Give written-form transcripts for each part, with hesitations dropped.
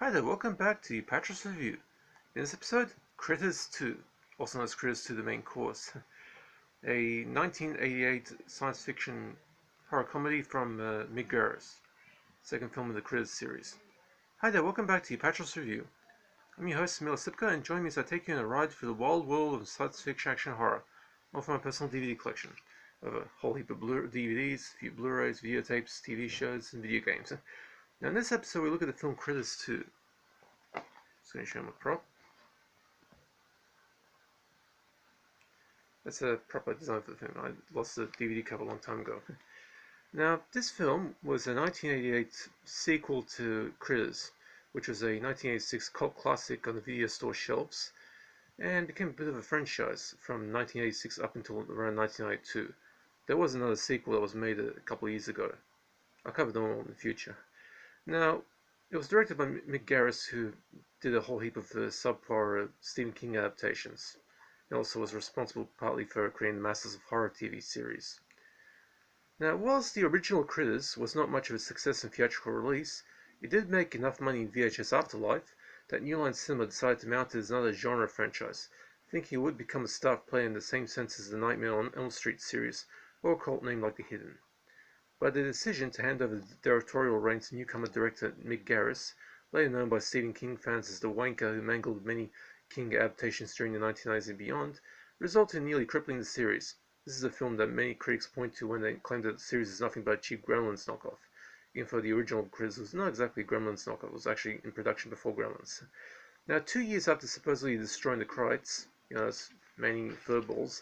Hi there, welcome back to Apatros Review. In this episode, Critters 2, also known as Critters 2 The Main Course, a 1988 science fiction horror comedy from Mig Garris, second film in the Critters series. Hi there, welcome back to Apatros Review. I'm your host, Mila Sipka, and join me as I take you on a ride through the wild world of science fiction action horror, all from my personal DVD collection. I have a whole heap of DVDs, a few Blu-rays, videotapes, TV shows, and video games. Now in this episode, we look at the film Critters 2. Just going to show my prop. That's a proper design for the film. I lost the DVD cover a long time ago. Now, this film was a 1988 sequel to Critters, which was a 1986 cult classic on the video store shelves, and became a bit of a franchise from 1986 up until around 1992. There was another sequel that was made a couple of years ago. I'll cover them all in the future. Now, it was directed by Mick Garris, who did a whole heap of subpar Stephen King adaptations. He also was responsible partly for creating the Masters of Horror TV series. Now, whilst the original Critters was not much of a success in theatrical release, it did make enough money in VHS Afterlife that New Line Cinema decided to mount it as another genre franchise, thinking it would become a staff play in the same sense as the Nightmare on Elm Street series, or a cult name like The Hidden. By the decision to hand over the directorial reins to newcomer director Mick Garris, later known by Stephen King fans as the wanker who mangled many King adaptations during the 1990s and beyond, resulted in nearly crippling the series. This is a film that many critics point to when they claim that the series is nothing but a cheap Gremlins knockoff, even though the original Critters was not exactly a Gremlins knockoff, it was actually in production before Gremlins. Now, 2 years after supposedly destroying the Krites, as Manning furballs,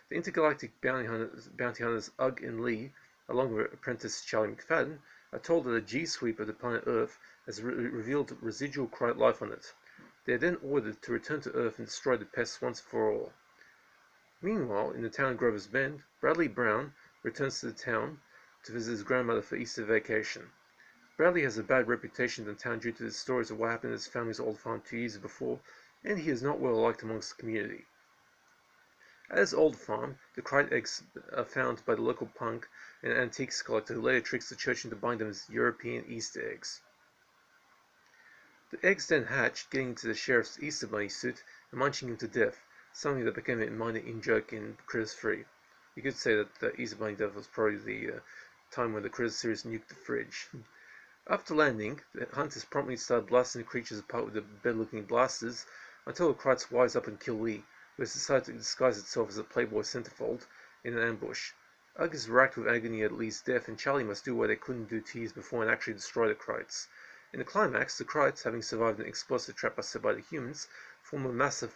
the intergalactic bounty hunters Ugg and Lee, along with apprentice Charlie McFadden, are told that a G-sweep of the planet Earth has revealed residual Krite life on it. They are then ordered to return to Earth and destroy the pests once for all. Meanwhile, in the town of Grover's Bend, Bradley Brown returns to the town to visit his grandmother for Easter vacation. Bradley has a bad reputation in the town due to the stories of what happened at his family's old farm 2 years before, and he is not well liked amongst the community. At his old farm, the Krite eggs are found by the local punk and antiques collector who later tricks the church into buying them as European Easter eggs. The eggs then hatch, getting into the sheriff's Easter Bunny suit and munching him to death, something that became a minor in-joke in Critters 3. You could say that the Easter Bunny death was probably the time when the Critters series nuked the fridge. After landing, the hunters promptly started blasting the creatures apart with the bad-looking blasters until the Krites wise up and kill Lee, who has decided to disguise itself as a Playboy centerfold in an ambush. Ugg is racked with agony at Lee's death, and Charlie must do what they couldn't do 2 years before and actually destroy the Krites. In the climax, the Krites, having survived an explosive trap busted by the humans, form a massive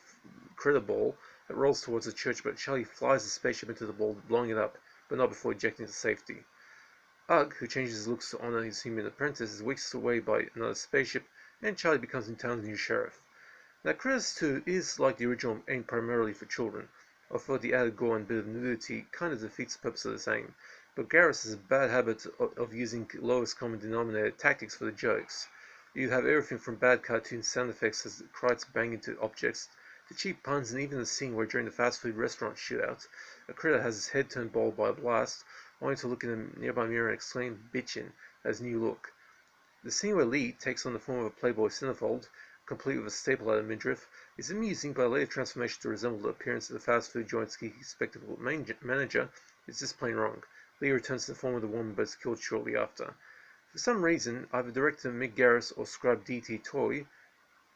critter ball that rolls towards the church, but Charlie flies the spaceship into the ball, blowing it up, but not before ejecting to safety. Ugg, who changes his looks to honor his human apprentice, is whisked away by another spaceship, and Charlie becomes the town's new sheriff. Now, Critters 2 is, like the original, aimed primarily for children, although the added gore and bit of nudity kind of defeats the purpose of this aim. But Garris has a bad habit of using lowest common denominator tactics for the jokes. You have everything from bad cartoon sound effects as the Krites bang into objects, to cheap puns, and even a scene where during the fast food restaurant shootout, a critter has his head turned bald by a blast, only to look in a nearby mirror and exclaim, "Bitchin'," as new look. The scene where Lee takes on the form of a Playboy centerfold, complete with a staple out of midriff, is amusing, but a later transformation to resemble the appearance of the fast food joint's geeky spectacled manager is just plain wrong. Lee returns to the form of the woman but is killed shortly after. For some reason, either director Mick Garris or scribe D.T. Toy,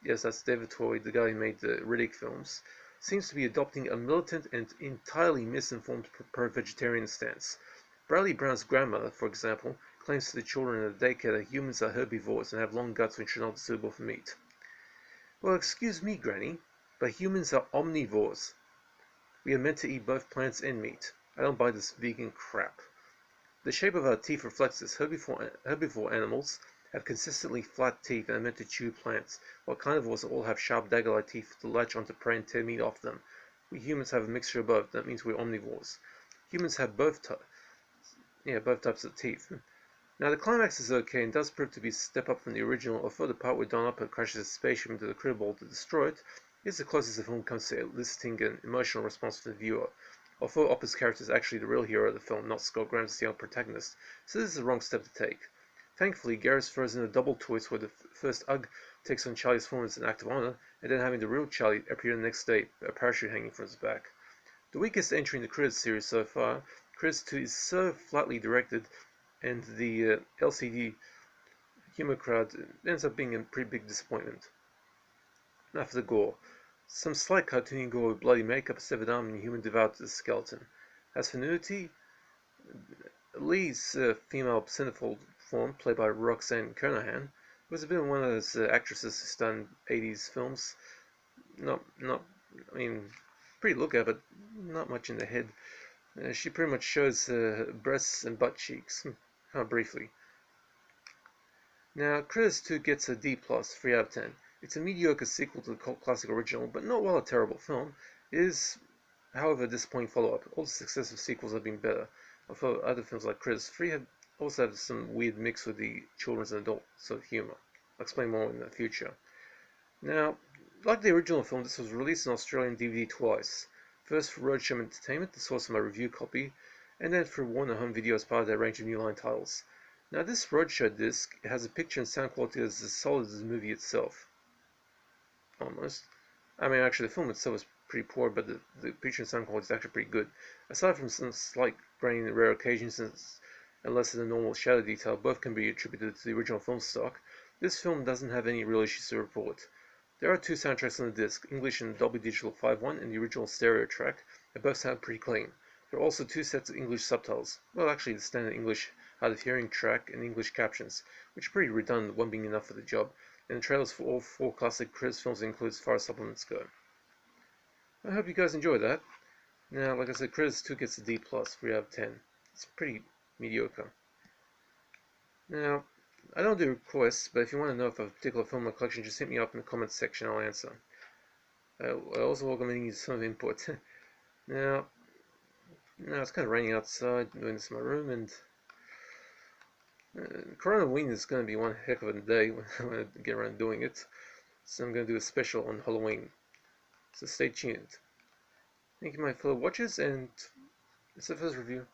yes, that's David Toy, the guy who made the Riddick films, seems to be adopting a militant and entirely misinformed pro-vegetarian stance. Bradley Brown's grandmother, for example, claims to the children at the daycare that humans are herbivores and have long guts which are not suitable for meat. Well, excuse me, Granny, but humans are omnivores. We are meant to eat both plants and meat. I don't buy this vegan crap. The shape of our teeth reflects this. Herbivore animals have consistently flat teeth and are meant to chew plants, while carnivores all have sharp dagger-like teeth to latch onto prey and tear meat off them. We humans have a mixture of both. That means we're omnivores. Humans have both types of teeth. Now, the climax is okay and does prove to be a step up from the original, although the part where Don Upper crashes his spaceship into the critter ball to destroy it is the closest the film comes to eliciting an emotional response from the viewer. Although Opper's character is actually the real hero of the film, not Scott Grimes, the young protagonist, so this is the wrong step to take. Thankfully, Garrus throws in a double twist where the first Ugg takes on Charlie's form as an act of honor, and then having the real Charlie appear the next day, a parachute hanging from his back. The weakest entry in the Critters series so far, Critters 2 is so flatly directed, and the LCD humor crowd ends up being a pretty big disappointment. Now for the gore. Some slight cartoony gore with bloody makeup, severed arm, and human devoured to the skeleton. As for nudity, Lee's female centerfold form, played by Roxanne Kernahan, was a bit of one of those actresses who starred in 80s films. I mean, pretty look at, but not much in the head. She pretty much shows breasts and butt cheeks, kind of briefly. Now, Critters 2 gets a D+, 3 out of 10. It's a mediocre sequel to the cult classic original, but not while a terrible film. It is, however, a disappointing follow-up. All the successive sequels have been better, although other films like Critters 3 also have some weird mix with the children's and adult sort of humor. I'll explain more in the future. Now, like the original film, this was released in Australian DVD twice. First for Roadshow Entertainment, the source of my review copy, and then for Warner Home Video as part of their range of New Line titles. Now, this Roadshow disc has a picture and sound quality that's as solid as the movie itself. Almost. I mean, actually, the film itself is pretty poor, but the picture and sound quality is actually pretty good. Aside from some slight grain in rare occasions and less than the normal shadow detail, both can be attributed to the original film stock. This film doesn't have any real issues to report. There are two soundtracks on the disc, English and Dolby Digital 5.1 and the original stereo track, and both sound pretty clean. There are also two sets of English subtitles. Well, actually, the standard English hard of hearing track and English captions, which are pretty redundant, one being enough for the job, and the trailers for all four classic Critters films include as far as supplements go. I hope you guys enjoyed that. Now, like I said, Critters 2 gets a D+, 3 out of 10. It's pretty mediocre. Now, I don't do requests, but if you want to know if a particular film in my collection, just hit me up in the comments section, I'll answer. I also welcome any some of input. Now it's kind of raining outside, I'm doing this in my room, and Halloween is going to be one heck of a day when I get around doing it. So I'm going to do a special on Halloween. So stay tuned. Thank you, my fellow watchers, and it's the first review.